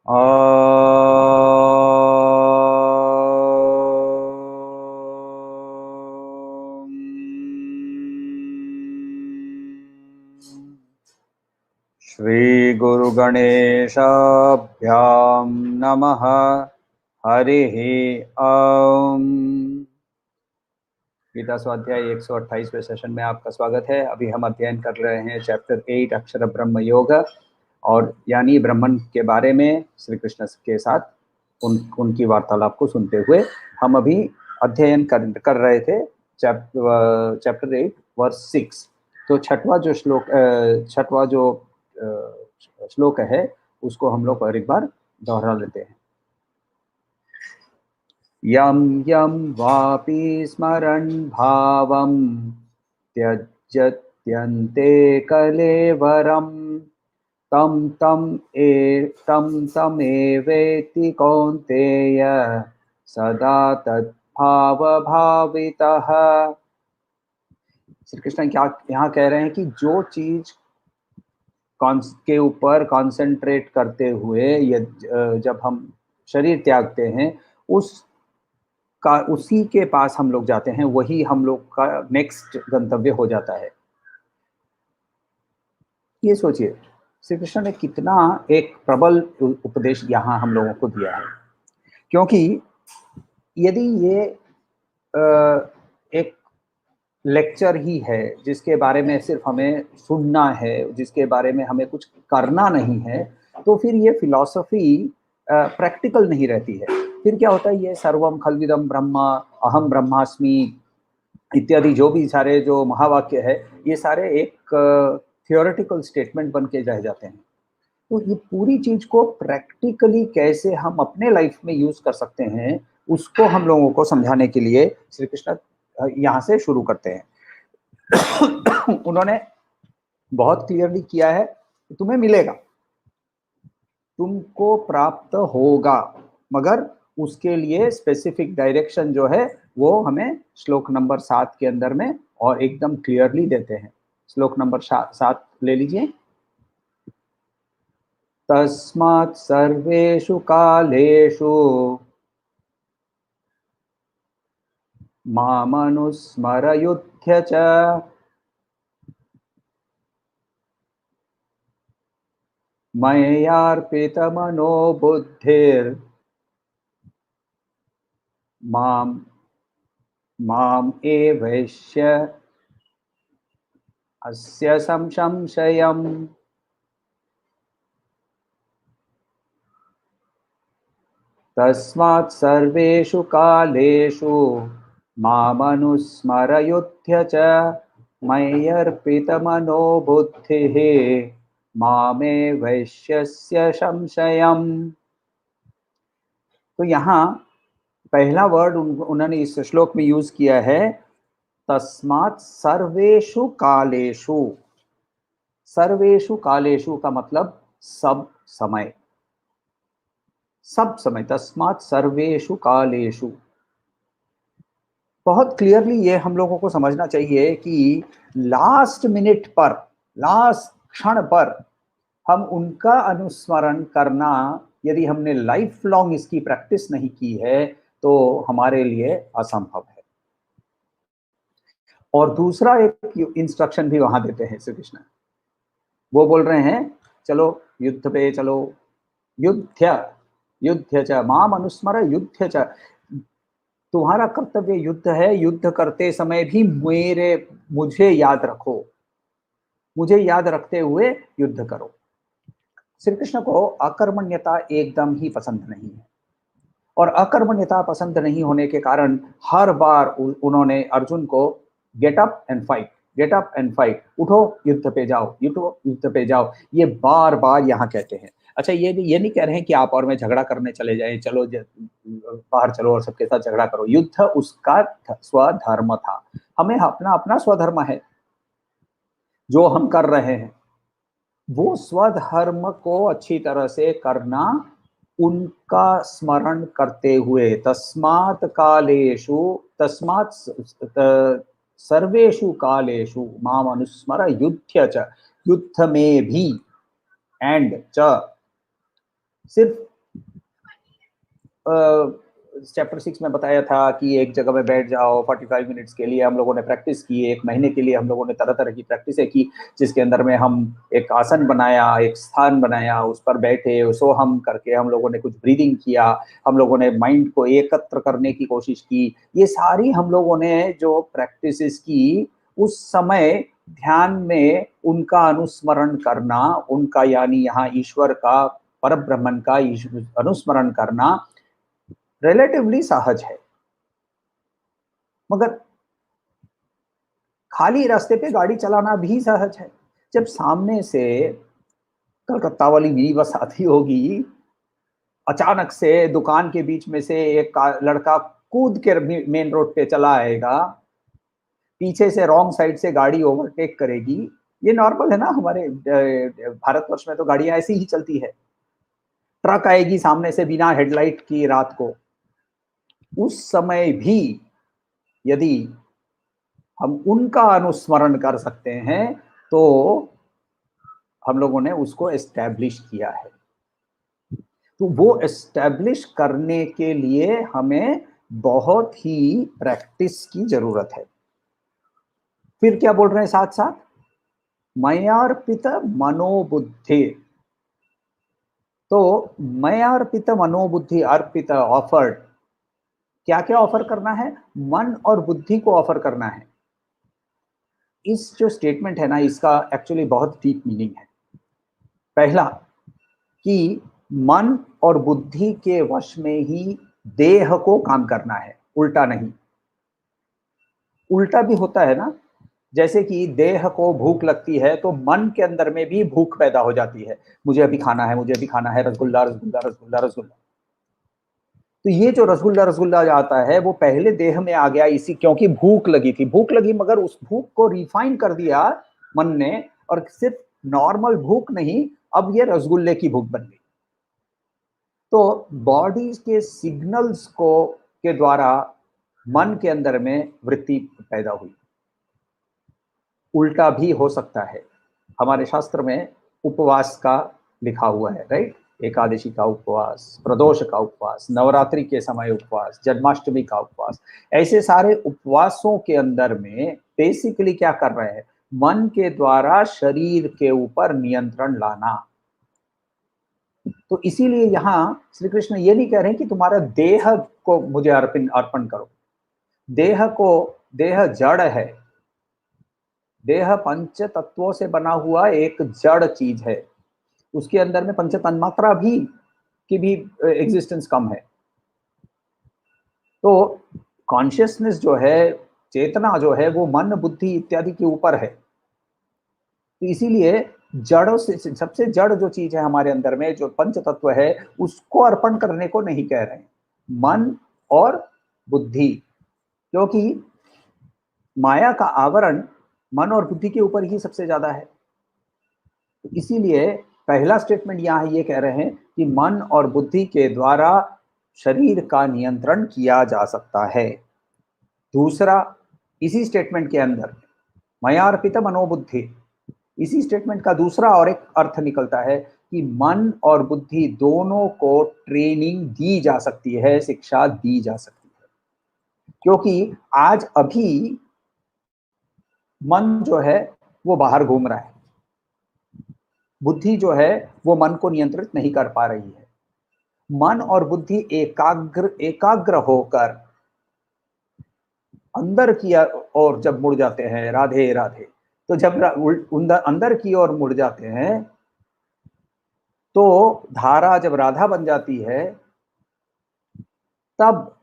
श्री गुरु गणेशाभ्यां नमः। हरिः ओम। गीता स्वाध्याय 128वें सेशन में आपका स्वागत है। अभी हम अध्ययन कर रहे हैं चैप्टर 8 अक्षर ब्रह्म योग, और यानी ब्रह्मन के बारे में श्री कृष्ण के साथ उनकी वार्तालाप को सुनते हुए हम अभी अध्ययन कर रहे थे चैप्टर 8 वर्स 6। तो छठवां जो श्लोक है उसको हम लोग और एक बार दोहरा लेते हैं। यम यम वापि स्मरन् भावं त्यजत्यन्ते कलेवरं तम तमेवेति कौन्तेय सदा तद्भावभावितः। श्री कृष्ण क्या यहाँ कह रहे हैं कि जो चीज के ऊपर कॉन्सेंट्रेट करते हुए जब हम शरीर त्यागते हैं उसी के पास हम लोग जाते हैं, वही हम लोग का नेक्स्ट गंतव्य हो जाता है। ये सोचिए श्री कृष्ण ने कितना एक प्रबल उपदेश यहाँ हम लोगों को दिया है। क्योंकि यदि ये एक लेक्चर ही है जिसके बारे में सिर्फ हमें सुनना है, जिसके बारे में हमें कुछ करना नहीं है, तो फिर ये फिलॉसफी प्रैक्टिकल नहीं रहती है। फिर क्या होता है, ये सर्वम खल्विदम ब्रह्म, अहम ब्रह्मास्मि इत्यादि जो भी सारे जो महावाक्य है, ये सारे एक थियोरेटिकल स्टेटमेंट बन के रह जाते हैं। तो ये पूरी चीज को प्रैक्टिकली कैसे हम अपने लाइफ में यूज कर सकते हैं, उसको हम लोगों को समझाने के लिए श्री कृष्ण यहाँ से शुरू करते हैं। उन्होंने बहुत क्लियरली किया है कि तुम्हें मिलेगा, तुमको प्राप्त होगा, मगर उसके लिए स्पेसिफिक डायरेक्शन जो है वो हमें श्लोक नंबर 7 के अंदर में और एकदम क्लियरली देते हैं। श्लोक नंबर 7 ले लीजिए। तस्मात् सर्वेषु कालेषु मामनुस्मरयुध्य च मय्यार्पितमनो माम एवैष्य अस्य संशयम्। तस्मात् सर्वेषु कालेषु मामनुस्मरयुध्य च मय्यर्पितमनो बुद्धिः मामेवैष्यस्य संशयम्। तो यहाँ पहला वर्ड उन्होंने इस श्लोक में यूज किया है, तस्मात् सर्वेषु कालेषु। सर्वेषु कालेषु का मतलब सब समय, सब समय। तस्मात् सर्वेषु कालेषु, बहुत क्लियरली ये हम लोगों को समझना चाहिए कि लास्ट मिनट पर, लास्ट क्षण पर हम उनका अनुस्मरण करना, यदि हमने लाइफ लॉन्ग इसकी प्रैक्टिस नहीं की है तो हमारे लिए असंभव है। और दूसरा एक इंस्ट्रक्शन भी वहां देते हैं श्री कृष्ण। वो बोल रहे हैं चलो युद्ध पे चलो, युद्ध च माम अनुस्मर युद्ध च। तुम्हारा कर्तव्य युद्ध है, युद्ध करते समय भी मुझे याद रखो, मुझे याद रखते हुए युद्ध करो। श्री कृष्ण को अकर्मण्यता एकदम ही पसंद नहीं है, और अकर्मण्यता पसंद नहीं होने के कारण हर बार उन्होंने अर्जुन को get up and fight, get up and fight, उठो युद्ध पे जाओ, उठो युद्ध पे जाओ, ये बार बार यहाँ कहते हैं। अच्छा, ये नहीं कह रहे हैं कि आप और मैं झगड़ा करने चले जाएं, चलो बाहर चलो और सबके साथ झगड़ा करो। युद्ध उसका स्वधर्म था, हमें अपना अपना स्वधर्म है जो हम कर रहे हैं, वो स्वधर्म को अच्छी तरह से करना, उनका स्मरण करते हुए। तस्मात् कालेषु, तस्मात् सर्वेषु कालेषु माम अनुस्मर युद्ध च, युद्ध में भी, एंड च, सिर्फ चैप्टर 6 में बताया था कि एक जगह में बैठ जाओ 45 मिनट्स के लिए। हम लोगों ने प्रैक्टिस की, 1 महीने के लिए हम लोगों ने तरह तरह की प्रैक्टिसें की, जिसके अंदर में हम एक आसन बनाया, एक स्थान बनाया, उस पर बैठे, सो हम करके हम लोगों ने कुछ ब्रीदिंग किया, हम लोगों ने माइंड को एकत्र करने की कोशिश की। ये सारी हम लोगों ने जो प्रैक्टिसेस की, उस समय ध्यान में उनका अनुस्मरण करना, उनका यानी यहाँ ईश्वर का, परब्रह्मन का अनुस्मरण करना रिलेटिवली सहज है। मगर खाली रास्ते पे गाड़ी चलाना भी सहज है। जब सामने से कलकत्ता वाली मिनी बस आती होगी, अचानक से दुकान के बीच में से एक लड़का कूद के मेन रोड पे चला आएगा, पीछे से रॉन्ग साइड से गाड़ी ओवरटेक करेगी। ये नॉर्मल है ना, हमारे भारतवर्ष में तो गाड़ियां ऐसी ही चलती है। ट्रक आएगी सामने से बिना हेडलाइट की रात को, उस समय भी यदि हम उनका अनुस्मरण कर सकते हैं तो हम लोगों ने उसको एस्टैब्लिश किया है। तो वो एस्टैब्लिश करने के लिए हमें बहुत ही प्रैक्टिस की जरूरत है। फिर क्या बोल रहे हैं साथ साथ, मयार्पित मनोबुद्धि। तो मयार्पित मनोबुद्धि, अर्पित, ऑफर्ड, क्या क्या ऑफर करना है? मन और बुद्धि को ऑफर करना है। इस जो स्टेटमेंट है ना, इसका एक्चुअली बहुत डीप मीनिंग है। पहला कि मन और बुद्धि के वश में ही देह को काम करना है, उल्टा नहीं। उल्टा भी होता है ना, जैसे कि देह को भूख लगती है तो मन के अंदर में भी भूख पैदा हो जाती है, मुझे अभी खाना है, मुझे अभी खाना है, रसगुल्ला रसगुल्ला रसगुल्ला रसगुल्ला। तो ये जो रसगुल्ला रसगुल्ला आता है वो पहले देह में आ गया इसी, क्योंकि भूख लगी थी, भूख लगी, मगर उस भूख को रिफाइन कर दिया मन ने, और सिर्फ नॉर्मल भूख नहीं, अब ये रसगुल्ले की भूख बन गई। तो बॉडी के सिग्नल्स को के द्वारा मन के अंदर में वृत्ति पैदा हुई। उल्टा भी हो सकता है। हमारे शास्त्र में उपवास का लिखा हुआ है, राइट? एकादशी का उपवास, प्रदोष का उपवास, नवरात्रि के समय उपवास, जन्माष्टमी का उपवास, ऐसे सारे उपवासों के अंदर में बेसिकली क्या कर रहे हैं? मन के द्वारा शरीर के ऊपर नियंत्रण लाना। तो इसीलिए यहां श्री कृष्ण ये नहीं कह रहे हैं कि तुम्हारा देह को मुझे अर्पण करो। देह जड़ है, देह पंच तत्वों से बना हुआ एक जड़ चीज है, उसके अंदर में पंच तन्मात्रा भी की भी एग्जिस्टेंस कम है। तो कॉन्शियसनेस जो है, चेतना जो है, वो मन बुद्धि इत्यादि के ऊपर है। तो इसीलिए जड़ों से सबसे जड़ जो चीज है हमारे अंदर में, जो पंच तत्व है, उसको अर्पण करने को नहीं कह रहे हैं, मन और बुद्धि, क्योंकि माया का आवरण मन और बुद्धि के ऊपर ही सबसे ज्यादा है। तो इसीलिए पहला स्टेटमेंट यहां ये कह रहे हैं कि मन और बुद्धि के द्वारा शरीर का नियंत्रण किया जा सकता है। दूसरा, इसी स्टेटमेंट के अंदर मयार्पित मनोबुद्धि, इसी स्टेटमेंट का दूसरा और एक अर्थ निकलता है कि मन और बुद्धि दोनों को ट्रेनिंग दी जा सकती है, शिक्षा दी जा सकती है। क्योंकि आज अभी मन जो है वो बाहर घूम रहा है, बुद्धि जो है वो मन को नियंत्रित नहीं कर पा रही है। मन और बुद्धि एकाग्र होकर अंदर की ओर जब मुड़ जाते हैं, राधे राधे, तो जब अंदर की ओर मुड़ जाते हैं तो धारा जब राधा बन जाती है, तब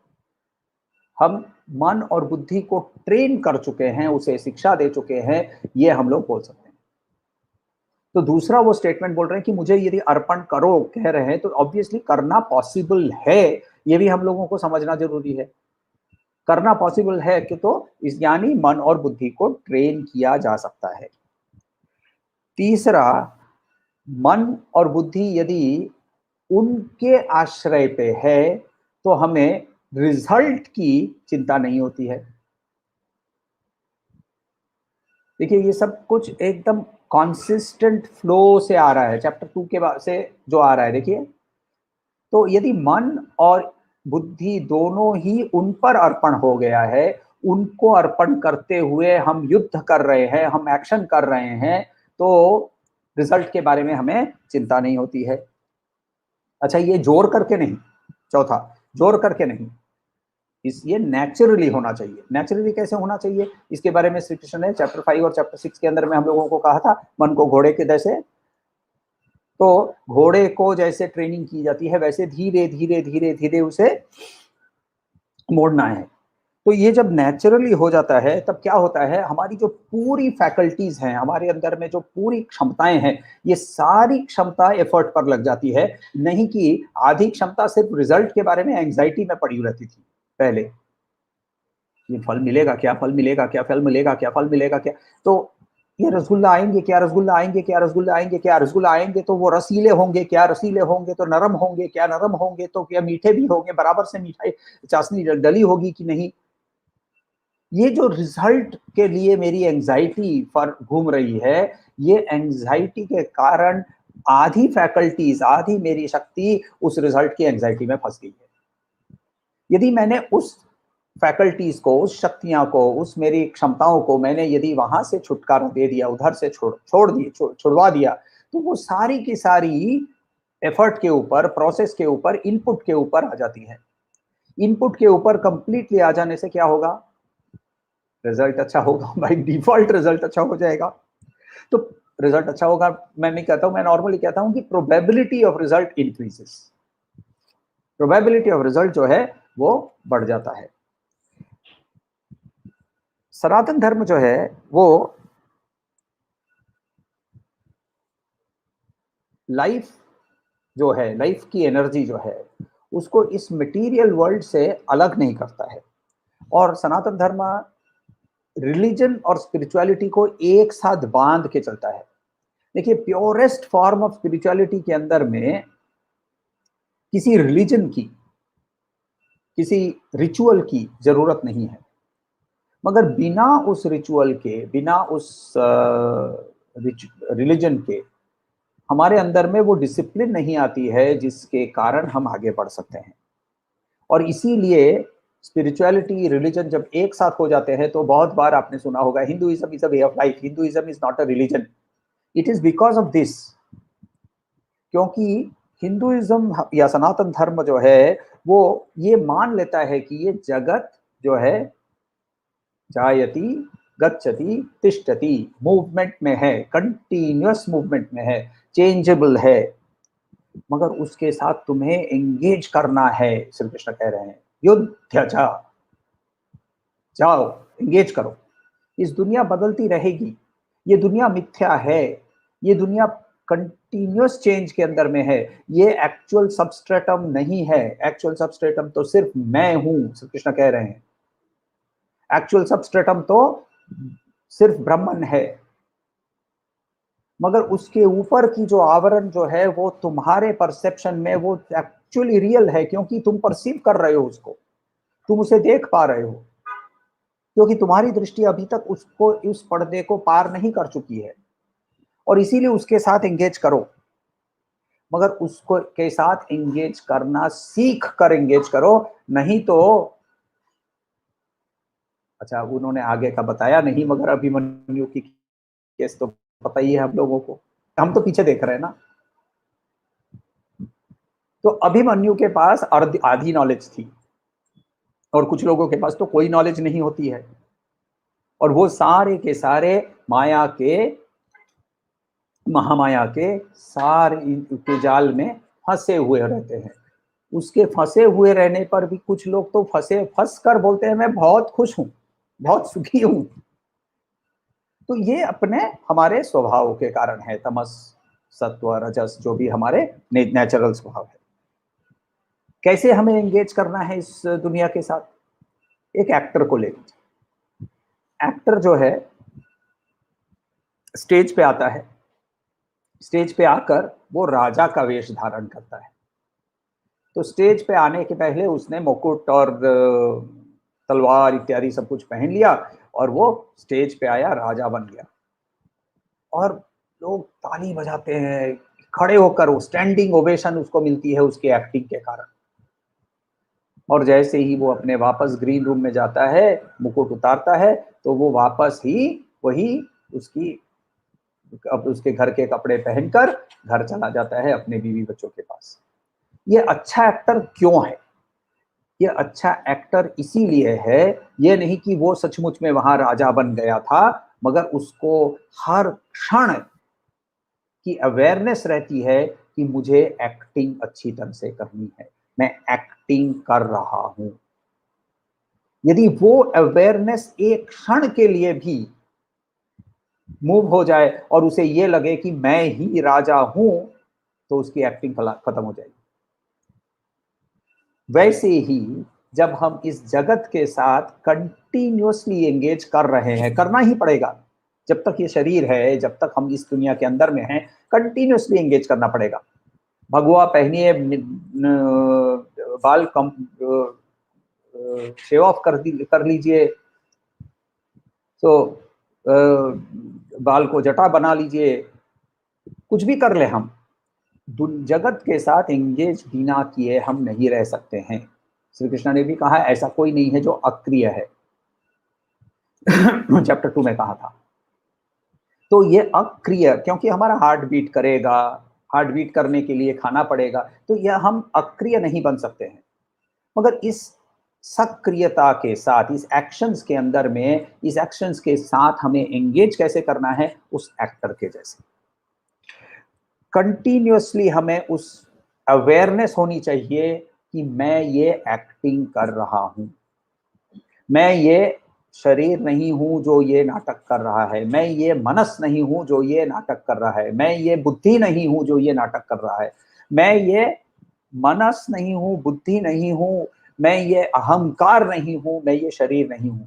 हम मन और बुद्धि को ट्रेन कर चुके हैं, उसे शिक्षा दे चुके हैं, ये हम लोग बोल सकते हैं। तो दूसरा वो स्टेटमेंट बोल रहे हैं कि मुझे यदि अर्पण करो कह रहे हैं, तो ऑब्वियसली करना पॉसिबल है, ये भी हम लोगों को समझना जरूरी है। करना पॉसिबल है कि तो इस यानी मन और बुद्धि को ट्रेन किया जा सकता है। तीसरा, मन और बुद्धि यदि उनके आश्रय पे है तो हमें रिजल्ट की चिंता नहीं होती है। देखिए, ये सब कुछ एकदम कॉन्सिस्टेंट फ्लो से आ रहा है, चैप्टर 2 के बाद से जो आ रहा है। देखिए, तो यदि मन और बुद्धि दोनों ही उन पर अर्पण हो गया है, उनको अर्पण करते हुए हम युद्ध कर रहे हैं, हम एक्शन कर रहे हैं, तो रिजल्ट के बारे में हमें चिंता नहीं होती है। अच्छा, ये जोर करके नहीं, चौथा, जोर करके नहीं, ये नेचुरली होना चाहिए। नेचुरली कैसे होना चाहिए, इसके बारे में श्री कृष्ण ने चैप्टर 5 और चैप्टर 6 के अंदर में हम लोगों को कहा था, मन को घोड़े के जैसे, तो घोड़े को जैसे ट्रेनिंग की जाती है वैसे धीरे धीरे धीरे धीरे उसे मोड़ना है। तो ये जब नेचुरली हो जाता है तब क्या होता है, हमारी जो पूरी फैकल्टीज हैं, हमारे अंदर में जो पूरी क्षमताएं हैं, ये सारी क्षमता एफर्ट पर लग जाती है। नहीं कि आधी क्षमता सिर्फ रिजल्ट के बारे में एंजाइटी में पड़ी रहती थी पहले, ये फल मिलेगा क्या, फल मिलेगा क्या, फल मिलेगा क्या, फल मिलेगा क्या, तो ये रसगुल्ला आएंगे क्या, रसगुल्ला आएंगे क्या, रसगुल्ला आएंगे क्या, रसगुल्ला आएंगे तो वो रसीले होंगे क्या, रसीले होंगे तो नरम होंगे क्या, नरम होंगे तो क्या मीठे भी होंगे, बराबर से मिठाई चाशनी डली होगी कि नहीं। ये जो रिजल्ट के लिए मेरी एंजाइटी पर घूम रही है, ये एंजाइटी के कारण आधी फैकल्टीज, आधी मेरी शक्ति उस रिजल्ट की एंजाइटी में फंस गई है। यदि मैंने उस फैकल्टीज को, उस शक्तियां को, उस मेरी क्षमताओं को मैंने यदि वहां से छुटकारा दे दिया, उधर से छुड़वा दिया, तो वो सारी की सारी एफर्ट के ऊपर, प्रोसेस के ऊपर, इनपुट के ऊपर आ जाती है। इनपुट के ऊपर कंप्लीटली आ जाने से क्या होगा, रिजल्ट अच्छा होगा, बाय डिफॉल्ट रिजल्ट अच्छा हो जाएगा। तो रिजल्ट अच्छा होगा, मैं नहीं कहता हूं, मैं नॉर्मली कहता हूं कि probability of result increases, probability of result जो है वो बढ़ जाता है। सनातन धर्म जो है वो लाइफ जो है, लाइफ की एनर्जी जो है, उसको इस मटेरियल वर्ल्ड से अलग नहीं करता है। और सनातन धर्म रिलीजन और स्पिरिचुअलिटी को एक साथ बांध के चलता है। देखिए, प्योरेस्ट फॉर्म ऑफ स्पिरिचुअलिटी के अंदर में किसी रिलीजन की, किसी रिचुअल की जरूरत नहीं है, मगर बिना उस रिचुअल के, बिना उस रिलीजन के हमारे अंदर में वो डिसिप्लिन नहीं आती है जिसके कारण हम आगे बढ़ सकते हैं। और इसीलिए स्पिरिचुअलिटी, रिलीजन जब एक साथ हो जाते हैं, तो बहुत बार आपने सुना होगा, Hinduism is a way of life, Hinduism is not a religion. It is because of this, क्योंकि हिंदुइज्म या सनातन धर्म जो है वो ये मान लेता है कि ये जगत जो है जायति गच्छति तिष्ठति, मूवमेंट में है, कंटिन्यूअस मूवमेंट में है, चेंजेबल है, मगर उसके साथ तुम्हें एंगेज करना है। श्री कृष्ण कह रहे हैं युद्ध जाओ, एंगेज करो। इस दुनिया बदलती रहेगी, ये दुनिया मिथ्या है, ये दुनिया कंटिन्यूअस चेंज के अंदर में है, ये एक्चुअल सबस्ट्रेटम नहीं है। एक्चुअल सबस्ट्रेटम तो सिर्फ मैं हूं, श्री कृष्ण कह रहे हैं। एक्चुअल सबस्ट्रेटम तो सिर्फ ब्रह्मन है, मगर उसके ऊपर की जो आवरण जो है वो तुम्हारे परसेप्शन में वो एक्चुअली रियल है, क्योंकि तुम परसीव कर रहे हो उसको, तुम उसे देख पा रहे हो, क्योंकि तुम्हारी दृष्टि अभी तक उसको, उस पर्दे को पार नहीं कर चुकी है। और इसीलिए उसके साथ एंगेज करो, मगर उसको के साथ एंगेज करना सीख कर एंगेज करो, नहीं तो अच्छा, उन्होंने आगे का बताया नहीं, मगर अभिमन्यु की केस तो पता ही है हम लोगों को, हम तो पीछे देख रहे हैं ना। तो अभिमन्यु के पास आधी नॉलेज थी, और कुछ लोगों के पास तो कोई नॉलेज नहीं होती है, और वो सारे के सारे माया के, महामाया के सारे के जाल में फंसे हुए रहते हैं। उसके फंसे हुए रहने पर भी कुछ लोग तो फंस कर बोलते हैं मैं बहुत खुश हूं, बहुत सुखी हूं। तो ये अपने हमारे स्वभाव के कारण है, तमस सत्व रजस जो भी हमारे नेचुरल स्वभाव है। कैसे हमें एंगेज करना है इस दुनिया के साथ, एक एक्टर को ले लीजिए। एक्टर जो है स्टेज पे आता है, स्टेज पे आकर वो राजा का वेश धारण करता है। तो स्टेज पे आने के पहले उसने मुकुट और तलवार इत्यादि सब कुछ पहन लिया, और वो स्टेज पे आया, राजा बन गया, और लोग ताली बजाते हैं, खड़े होकर वो स्टैंडिंग ओवेशन उसको मिलती है उसके एक्टिंग के कारण। और जैसे ही वो अपने वापस ग्रीन रूम में जाता है, मुकुट उतारता है, तो वो वापस ही वही उसकी अब उसके घर के कपड़े पहनकर घर चला जाता है अपने बीवी बच्चों के पास। ये अच्छा एक्टर क्यों है? ये अच्छा एक्टर इसीलिए है, ये नहीं कि वो सचमुच में वहां राजा बन गया था, मगर उसको हर क्षण की अवेयरनेस रहती है कि मुझे एक्टिंग अच्छी तरह से करनी है, मैं एक्टिंग कर रहा हूं। यदि वो अवेयरनेस एक क्षण के लिए भी मूव हो जाए और उसे ये लगे कि मैं ही राजा हूं, तो उसकी एक्टिंग खत्म हो जाएगी। वैसे ही जब हम इस जगत के साथ कंटिन्यूअसली एंगेज कर रहे हैं, करना ही पड़ेगा, जब तक ये शरीर है, जब तक हम इस दुनिया के अंदर में हैं, कंटिन्यूअसली एंगेज करना पड़ेगा। भगवा पहनिए, बाल कम शेव ऑफ कर लीजिए, तो बाल को जटा बना लीजिए, कुछ भी कर ले, हम जगत के साथ एंगेज बिना किए हम नहीं रह सकते हैं। श्री कृष्ण ने भी कहा ऐसा कोई नहीं है जो अक्रिय है। चैप्टर 2 में कहा था। तो ये अक्रिय, क्योंकि हमारा हार्ट बीट करेगा, हार्ट बीट करने के लिए खाना पड़ेगा, तो यह हम अक्रिय नहीं बन सकते हैं। मगर इस सक्रियता के साथ, इस एक्शंस के अंदर में, इस एक्शंस के साथ हमें एंगेज कैसे करना है, उस एक्टर के जैसे कंटिन्यूअसली हमें उस अवेयरनेस होनी चाहिए कि मैं ये एक्टिंग कर रहा हूं, मैं ये शरीर नहीं हूं जो ये नाटक कर रहा है, मैं ये मनस नहीं हूं जो ये नाटक कर रहा है, मैं ये बुद्धि नहीं हूं जो ये नाटक कर रहा है, मैं ये मनस नहीं हूं, बुद्धि नहीं हूं, मैं ये अहंकार नहीं हूं, मैं ये शरीर नहीं हूं।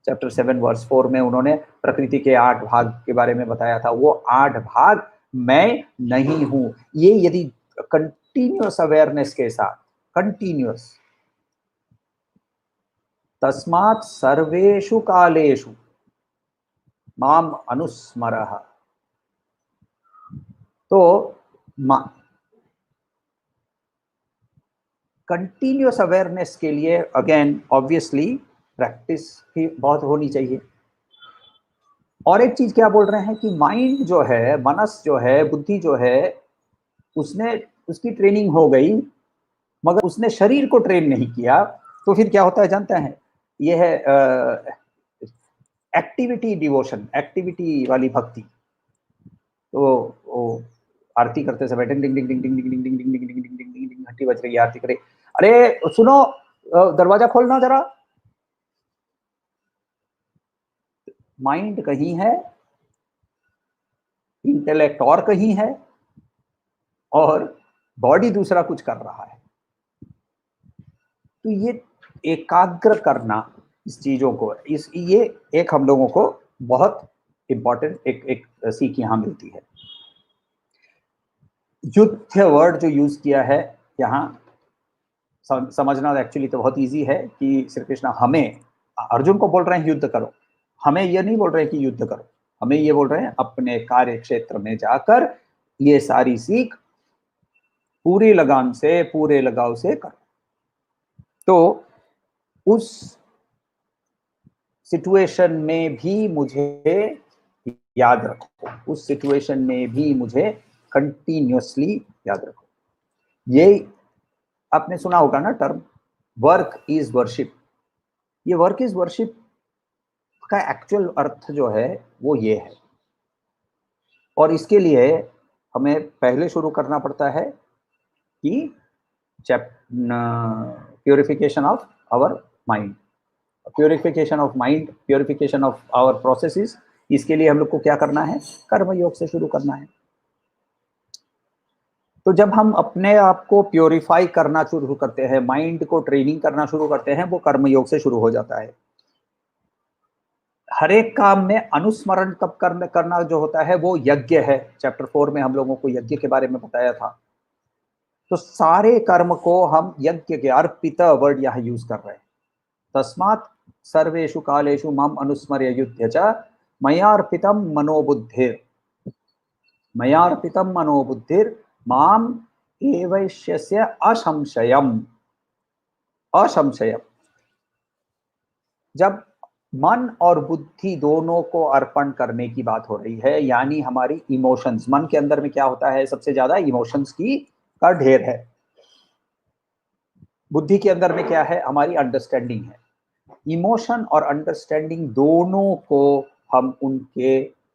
चैप्टर 7 वर्स 4 में उन्होंने प्रकृति के 8 भाग के बारे में बताया था। वो 8 भाग मैं नहीं हूं। ये यदि कंटिन्यूअस अवेयरनेस के साथ, कंटिन्यूअस, तस्मात् सर्वेषु कालेषु माम अनुस्मरः, तो कंटिन्यूअस अवेयरनेस के लिए अगेन ऑब्वियसली प्रैक्टिस भी बहुत होनी चाहिए। और एक चीज क्या बोल रहे हैं कि माइंड जो है, मनस जो है, बुद्धि जो है, उसने उसकी ट्रेनिंग हो गई, मगर उसने शरीर को ट्रेन नहीं किया, तो फिर क्या होता है जानते हैं? यह है एक्टिविटी डिवोशन, एक्टिविटी वाली भक्ति। तो वो आरती करते समय डिंग डिंग डिंग डिंग डिंग डिंग डिंग डिंग डिंग डिंग डिंग डिंग डिंग डिंग घंटी बज रही है, आरती करे, अरे सुनो दरवाजा खोलना जरा। माइंड कहीं है, इंटेलेक्ट और कहीं है, और बॉडी दूसरा कुछ कर रहा है। तो ये एकाग्र करना इस चीजों को, इस ये एक हम लोगों को बहुत इंपॉर्टेंट एक सीख यहां मिलती है। युद्ध वर्ड जो यूज किया है यहाँ, समझना एक्चुअली तो बहुत इजी है कि श्री कृष्ण हमें, अर्जुन को बोल रहे हैं युद्ध करो, हमें ये नहीं बोल रहे हैं कि युद्ध करो, हमें ये बोल रहे हैं अपने कार्य क्षेत्र में जाकर ये सारी सीख पूरी लगान से, पूरे लगाव से करो। तो उस सिचुएशन में भी मुझे याद रखो, उस सिचुएशन में भी मुझे कंटिन्यूअसली याद रखो। ये आपने सुना होगा ना टर्म, वर्क इज वर्शिप। ये वर्क इज वर्शिप का एक्चुअल अर्थ जो है वो ये है, और इसके लिए हमें पहले शुरू करना पड़ता है कि purification of our mind, purification of mind, purification of our processes. इसके लिए हम लोग को क्या करना है? कर्म योग से शुरू करना है। तो जब हम अपने आप को प्योरीफाई करना शुरू करते हैं, माइंड को ट्रेनिंग करना शुरू करते हैं, वो कर्म योग से शुरू हो जाता है। हर एक काम में अनुस्मरण कब करना जो होता है वो यज्ञ है। चैप्टर 4 में हम लोगों को यज्ञ के बारे में बताया था। तो सारे कर्म को हम यज्ञ के, अर्पित वर्ड यहाँ यूज कर रहे हैं। तस्मात् सर्वेषु कालेषु माम अनुस्मर्य युध्य च मयार्पितम मनोबुद्धिर, मयार्पितम मनोबुद्धिर माम एवैष्यस्य असंशयम। असंशयम। जब मन और बुद्धि दोनों को अर्पण करने की बात हो रही है, यानी हमारी इमोशंस, मन के अंदर में क्या होता है, सबसे ज्यादा इमोशंस की का ढेर है। बुद्धि के अंदर में क्या है, हमारी अंडरस्टैंडिंग है। इमोशन और अंडरस्टैंडिंग दोनों को हम उन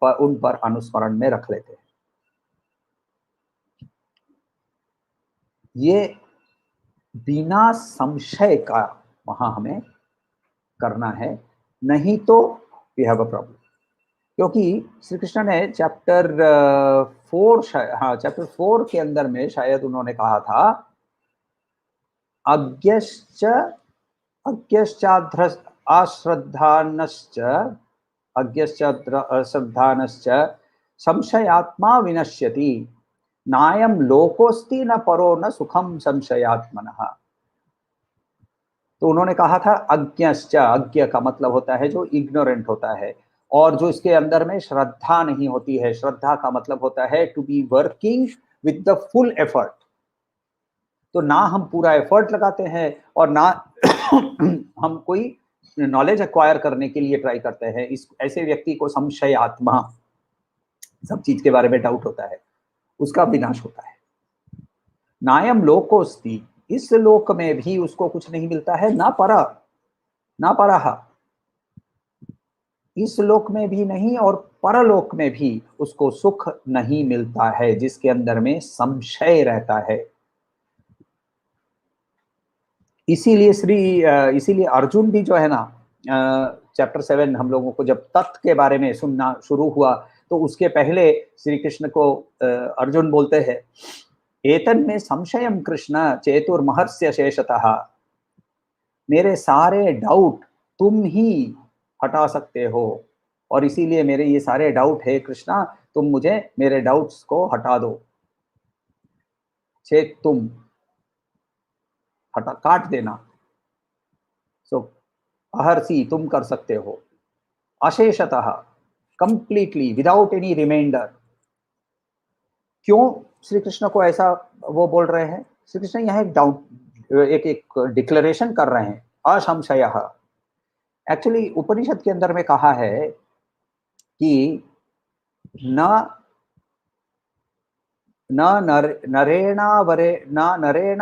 पर अनुस्मरण में रख लेते हैं। ये बिना संशय का वहां हमें करना है, नहीं तो वी हैव अ प्रॉब्लम। क्योंकि श्री कृष्ण ने चैप्टर 4 के अंदर में शायद उन्होंने कहा था, अज्ञश्च अज्ञश्चाध्र अश्रद्धानश्च अज्ञश्च अश्रद्धानश्च संशयात्मा विनश्यति, नायम लोकोस्ति न परो न सुखम संशयात्मनः। तो उन्होंने कहा था अज्ञश्च, अज्ञ का मतलब होता है जो इग्नोरेंट होता है, और जो इसके अंदर में श्रद्धा नहीं होती है। श्रद्धा का मतलब होता है to be working with the full effort. तो ना हम पूरा एफर्ट लगाते हैं और ना हम कोई नॉलेज एक्वायर करने के लिए ट्राई करते हैं। इस ऐसे व्यक्ति को संशय आत्मा, सब चीज के बारे में डाउट होता है, उसका विनाश होता है। नायम लोकोस्ति, इस लोक में भी उसको कुछ नहीं मिलता है, ना परा ना परहा, इस लोक में भी नहीं और परलोक में भी उसको सुख नहीं मिलता है, जिसके अंदर में संशय रहता है। इसीलिए अर्जुन भी जो है ना, चैप्टर 7 हम लोगों को जब तत्व के बारे में सुनना शुरू हुआ, तो उसके पहले श्री कृष्ण को अर्जुन बोलते हैं, एतन में संशयम कृष्ण चेतुर्महर्ष्य शेषतः, मेरे सारे डाउट तुम ही हटा सकते हो, और इसीलिए मेरे ये सारे डाउट है कृष्णा, तुम मुझे मेरे डाउट्स को हटा दो। चेत तुम, हटा काट देना। सो अहर्षि, तुम कर सकते हो। अशेषतः, कंप्लीटली विदाउट एनी रिमाइंडर। क्यों श्री कृष्ण को ऐसा वो बोल रहे हैं? श्री कृष्ण यहाँ एक डिक्लेरेशन कर रहे हैं, असंशय। एक्चुअली उपनिषद के अंदर में कहा है कि न नरेण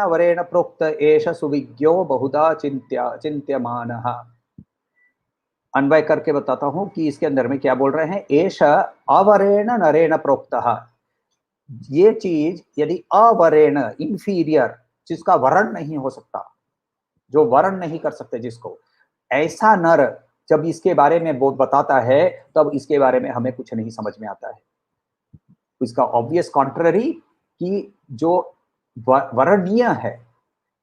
वरेण प्रोक्त एष सुविज्ञो बहुधा चिंत्यमानः। अन्वय करके बताता हूं कि इसके अंदर में क्या बोल रहे हैं। एष अवरेण नरेण प्रोक्तः, ये चीज यदि अवरेण, इंफीरियर, जिसका वर्ण नहीं हो सकता, जो वर्ण नहीं कर सकते जिसको, ऐसा नर जब इसके बारे में बताता है, तब इसके बारे में हमें कुछ नहीं समझ में आता है। इसका ऑब्वियस कॉन्ट्ररी कि जो वर्णीय है,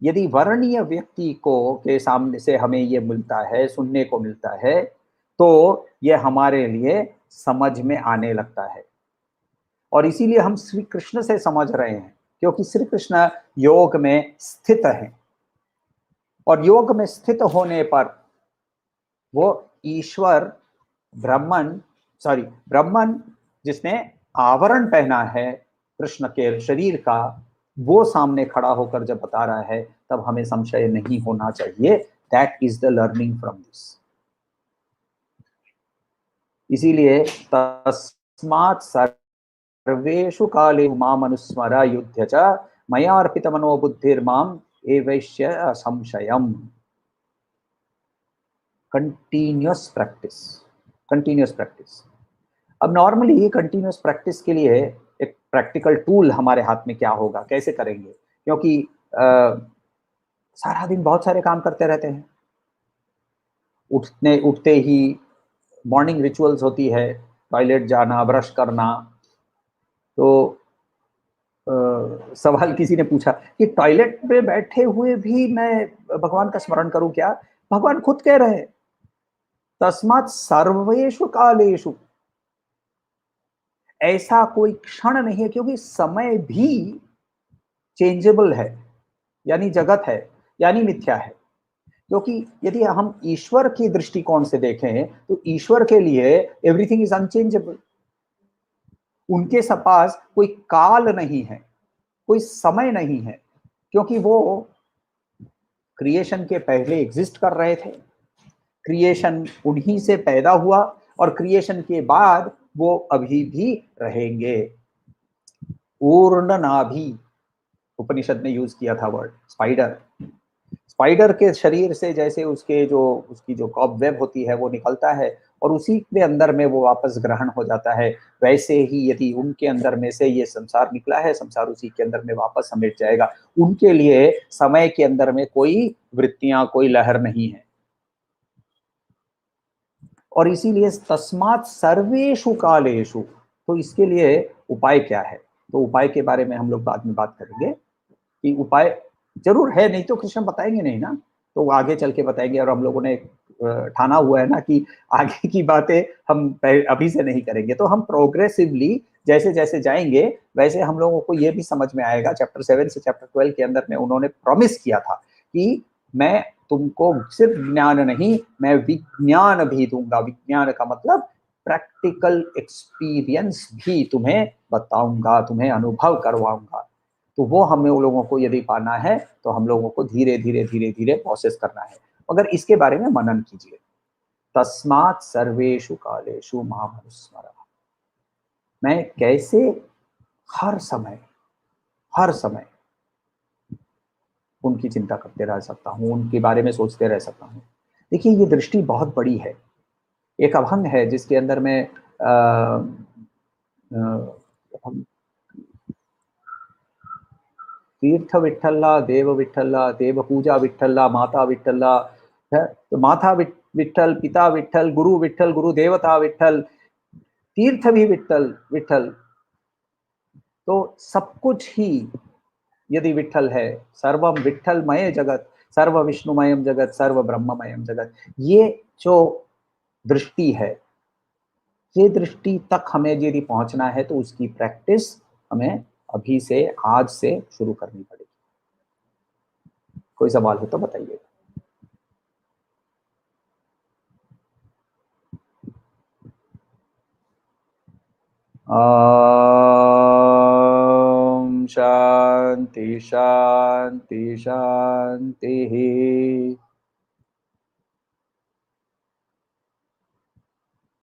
यदि वर्णीय व्यक्ति को के सामने से हमें ये मिलता है, सुनने को मिलता है, तो ये हमारे लिए समझ में आने लगता है। और इसीलिए हम श्री कृष्ण से समझ रहे हैं, क्योंकि श्री कृष्ण योग में स्थित है, और योग में स्थित होने पर वो ईश्वर ब्राह्मण जिसने आवरण पहना है कृष्ण के शरीर का, वो सामने खड़ा होकर जब बता रहा है, तब हमें संशय नहीं होना चाहिए। That is the learning from this. इसीलिए तस्मात् सर्वेषु काले माम अनुस्मर युध्य च मया अर्पित मनोबुद्धिर्माम एवैष्य संशयम। Continuous practice. अब नॉर्मली ये कंटिन्यूअस प्रैक्टिस के लिए एक प्रैक्टिकल टूल हमारे हाथ में क्या होगा, कैसे करेंगे? क्योंकि सारा दिन बहुत सारे काम करते रहते हैं। उठते ही मॉर्निंग रिचुअल्स होती है, टॉयलेट जाना, ब्रश करना। तो सवाल किसी ने पूछा कि टॉयलेट में बैठे हुए भी मैं भगवान का स्मरण करूं क्या? भगवान खुद कह रहे हैं, तस्मात् सर्वेषु कालेषु। ऐसा कोई क्षण नहीं है, क्योंकि समय भी चेंजेबल है, यानी जगत है, यानी मिथ्या है। क्योंकि यदि हम ईश्वर की दृष्टिकोण से देखें, तो ईश्वर के लिए एवरीथिंग इज अनचेंजेबल। उनके पास कोई काल नहीं है, कोई समय नहीं है, क्योंकि वो क्रिएशन के पहले एग्जिस्ट कर रहे थे, क्रिएशन उन्हीं से पैदा हुआ और क्रिएशन के बाद वो अभी भी रहेंगे। ऊर्ण नाभि उपनिषद ने यूज किया था वर्ड स्पाइडर। स्पाइडर के शरीर से जैसे उसकी जो कॉबवेब होती है वो निकलता है और उसी के अंदर में वो वापस ग्रहण हो जाता है, वैसे ही यदि उनके अंदर में से ये संसार निकला है, संसार उसी के अंदर में वापस समेट जाएगा। उनके लिए समय के अंदर में कोई वृत्तियां, कोई लहर नहीं है। और इसीलिए तस्मात् सर्वेषु कालेषु, तो इसके लिए उपाय क्या है? तो उपाय के बारे में हम लोग बाद में बात करेंगे कि उपाय जरूर है, नहीं तो कृष्ण बताएंगे नहीं ना, तो आगे चल के बताएंगे। और हम लोगों ने ठाना हुआ है ना कि आगे की बातें हम अभी से नहीं करेंगे, तो हम प्रोग्रेसिवली जैसे जैसे जाएंगे वैसे हम लोगों को ये भी समझ में आएगा। चैप्टर 7 से चैप्टर 12 के अंदर में उन्होंने प्रॉमिस किया था कि मैं तुमको सिर्फ ज्ञान नहीं, मैं विज्ञान भी दूंगा। विज्ञान का मतलब प्रैक्टिकल एक्सपीरियंस भी तुम्हें बताऊंगा, तुम्हें अनुभव करवाऊंगा। तो वो हमें लोगों को यदि पाना है तो हम लोगों को धीरे धीरे धीरे धीरे प्रोसेस करना है, मगर इसके बारे में मनन कीजिए। तस्मात् सर्वेषु कालेषु मां अनुस्मर। मैं कैसे हर समय उनकी चिंता करते रह सकता हूँ, उनके बारे में सोचते रह सकता हूँ। देखिए ये दृष्टि बहुत बड़ी है, एक अभंग है जिसके अंदर में तीर्थ विठ्ठला, देव विठ्ठला, देव पूजा विठ्ठला, माता विठ्ठला है, तो माता विठ्ठल, पिता विठ्ठल, गुरु देवता विठ्ठल, तीर्थ भी विठ्ठल विठ्ठल। तो सब कुछ ही यदि विठ्ठल है, सर्वम विठ्ठलमय जगत, सर्व विष्णुमयम जगत, सर्व ब्रह्ममयम जगत, ये जो दृष्टि है, ये दृष्टि तक हमें यदि पहुंचना है तो उसकी प्रैक्टिस हमें अभी से, आज से शुरू करनी पड़ेगी। कोई सवाल हो तो बताइए। शांति शांति शांति।